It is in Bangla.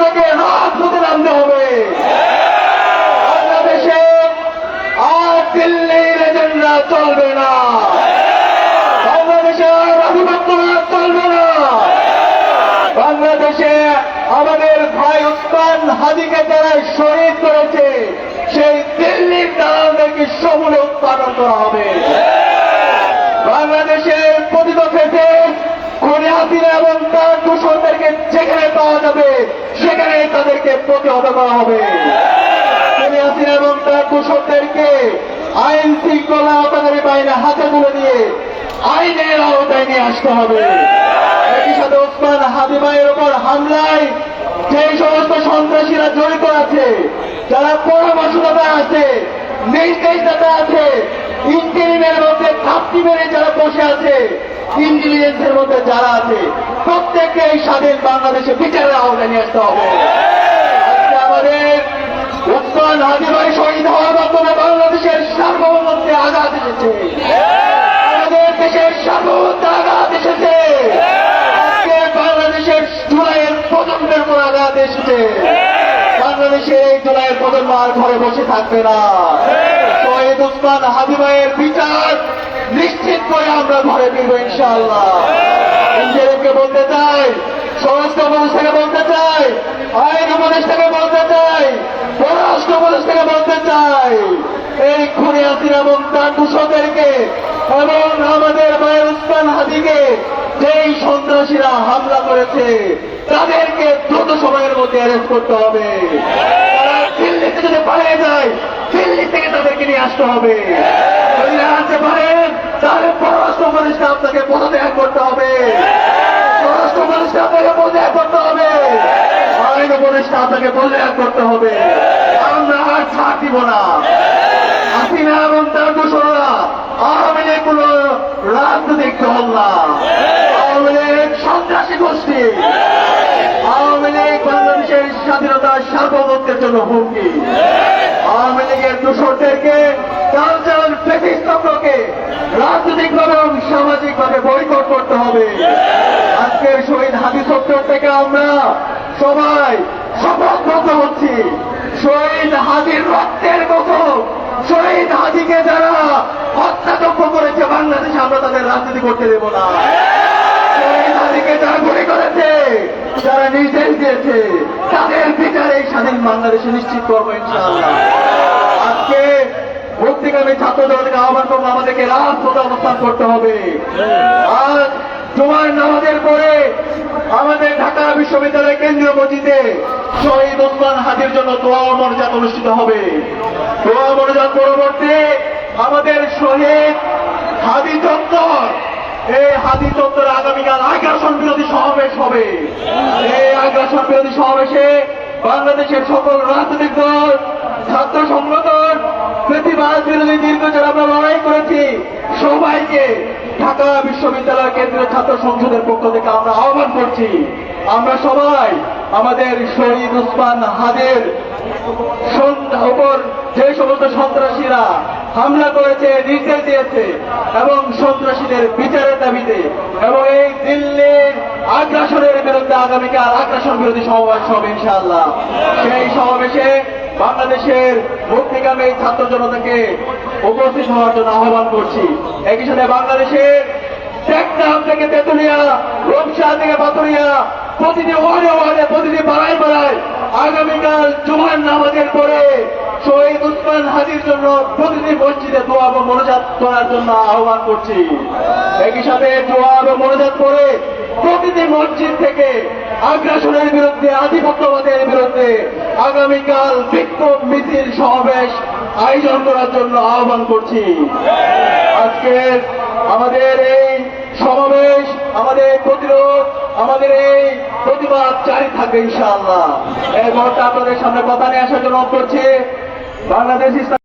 রাজপথে নামতে হবে। বাংলাদেশে আর দিল্লির এজেন্ডা চলবে না, বাংলাদেশে আর আধিপত্যবাদ চলবে না। বাংলাদেশে আমাদের ভাই ওসমান হাদিকে যারা শহীদ করেছে সেই দিল্লির দালালদেরকে সমূলে উৎপাদন করা হবে। বাংলাদেশের প্রতিপক্ষে খুনি হাসিনা এবং তার দূষণদেরকে যেখানে পাওয়া যাবে সেখানে তাদেরকে প্রতিহত করা হবে। খুনি হাসিনা এবং তার দূষণদেরকে আইন শৃঙ্খলা আওতাকারী বাহিনী হাতে তুলে দিয়ে আইনের আওতায় নিয়ে আসতে হবে। একই সাথে ওসমান হাদি ভাইয়ের উপর হামলায় যে সমস্ত সন্ত্রাসীরা জড়িত আছে, যারা পরামর্শদাতা আছে, নির্দেশদাতা আছে, ইন্টারিমের মধ্যে ঘাপটি মেরে যারা বসে আছে, ইন্টেলিজেন্সের মধ্যে যারা আছে, প্রত্যেককে এই স্বাধীন বাংলাদেশে বিচারের আওতায় নিয়ে আসতে হবে। আজকে আমাদের ওসমান হাদি ভাই শহীদ হওয়ার মাধ্যমে বাংলাদেশের সার্বভৌমত্বে আঘাত এসেছে, আমাদের দেশের সার্বভৌমত্বে আঘাত এসেছে। আজকে বাংলাদেশের জুলাইয়ের প্রজন্মের উপর আঘাত এসেছে। বাংলাদেশের এই জুলাইয়ের প্রজন্ম আর ঘরে বসে থাকবে না। শহীদ ওসমান হাদি ভাইয়ের বিচার নিশ্চিত করে আমরা ঘরে ফিরবো ইনশাআল্লাহ। ইন্টারিমকে বলতে চাই, স্বরাষ্ট্র উপদেষ্টাকে বলতে চাই, আইন উপদেষ্টাকে বলতে চাই, পররাষ্ট্র উপদেষ্টাকে বলতে চাই, এই খুনি হাসিনা এবং তার দূষণদেরকে এবং আমাদের ভাই ওসমান হাদিকে যেই সন্ত্রাসীরা হামলা করেছে তাদেরকে দ্রুত সময়ের মধ্যে অ্যারেস্ট করতে হবে। তারা দিল্লিতে যদি পালিয়ে যায়, দিল্লি থেকে তাদেরকে নিয়ে আসতে হবে। যদি আনতে পারেন তাহলে পররাষ্ট্র উপদেষ্টা আপনাকে পদত্যাগ করতে হবে, স্বরাষ্ট্র উপদেষ্টা আপনাকে পদত্যাগ করতে হবে, আইন উপদেষ্টা আপনাকে পদত্যাগ করতে হবে। আমরা আর ছাড় দিব না। হাসিনা এবং তার দোসররা আওয়ামী লীগ কোন রাজনৈতিক দল না, আওয়ামী লীগ সন্ত্রাসী গোষ্ঠী। আওয়ামী লীগ বাংলাদেশের স্বাধীনতার সার্বভৌমত্বের জন্য হুমকি। আওয়ামী লীগের দোসরদেরকে কালচারাল প্রেসিস্টকে রাজনৈতিকভাবে এবং সামাজিকভাবে বয়কট করতে হবে। আজকের শহীদ হাদি চত্বর থেকে আমরা সবাই শপথবদ্ধ হচ্ছি, শহীদ হাদির রক্তের মতো শহীদ হাদিকে যারা হত্যাযজ্ঞ করেছে বাংলাদেশে আমরা তাদের রাজনীতি করতে দেব না। শহীদ হাদিকে যারা গুলি করেছে, যারা নির্দেশ দিয়েছে তাদের বিচার এই স্বাধীন বাংলাদেশে নিশ্চিত করবো ইনশাআল্লাহ। আজকে মুক্তিকামী ছাত্র দলকে আহ্বান করবো, আমাদেরকে রাজপথে অবস্থান করতে হবে। আজ জুমার নামাজের পরে আমাদের ঢাকা বিশ্ববিদ্যালয় কেন্দ্রীয় মসজিদে শহীদ ওসমান হাদির জন্য দোয়া ও মোনাজাত অনুষ্ঠিত হবে। দোয়া মোনাজাত পরবর্তী আমাদের শহীদ হাদি চত্বর, এই হাদি চত্বরে আগামীকাল আগ্রাসন বিরোধী সমাবেশ হবে। এই আগ্রাসন বিরোধী সমাবেশে বাংলাদেশের সকল রাজনৈতিক দল, ছাত্র সংগঠন, প্রতিবাদ বিরোধী দীর্ঘ যারা আমরা লড়াই করেছি সবাইকে ঢাকা বিশ্ববিদ্যালয় কেন্দ্রীয় ছাত্র সংসদের পক্ষ থেকে আমরা আহ্বান করছি, আমরা সবাই আমাদের শহীদ ওসমান হাদির উপর যে সমস্ত সন্ত্রাসীরা হামলা করেছে, নির্দেশ দিয়েছে এবং সন্ত্রাসীদের বিচারের দাবিতে এবং এই দিল্লির আগ্রাসনের বিরুদ্ধে আগামীকাল আগ্রাসন বিরোধী সমাবেশ হবে ইনশাআল্লাহ। সেই সমাবেশে বাংলাদেশের মুক্তিকামী ছাত্র জনতাকে উপস্থিত হওয়ার জন্য আহ্বান করছি। একই সাথে বাংলাদেশের টেকনাফ থেকে তেতুলিয়া, রূপসা থেকে পাতুরিয়া, প্রতিটি ওয়ার্ডে ওয়ার্ডে, প্রতিটি পাড়ায় পাড়ায় আগামীকাল জুমার নামাজের পরে শহীদ ওসমান হাদির জন্য প্রতিটি মসজিদে দোয়া ও মোনাজাত করার জন্য আহ্বান করছি। একই সাথে দোয়া ও মোনাজাত করে প্রতিটি মসজিদ থেকে আগ্রাসনের বিরুদ্ধে, আধিপত্যবাদের বিরুদ্ধে আগামীকাল বিক্ষোভ মিছিল সমাবেশ আয়োজন করার জন্য আহ্বান করছি। আজকের আমাদের এই সমাবেশ, আমাদের প্রতিরোধ, আমাদের এই প্রতিবাদ জারি থাকবে ইনশাআল্লাহ। এই মুহূর্তে আপনাদের সামনে কথা নিয়ে আসার জন্য করছি বাংলাদেশ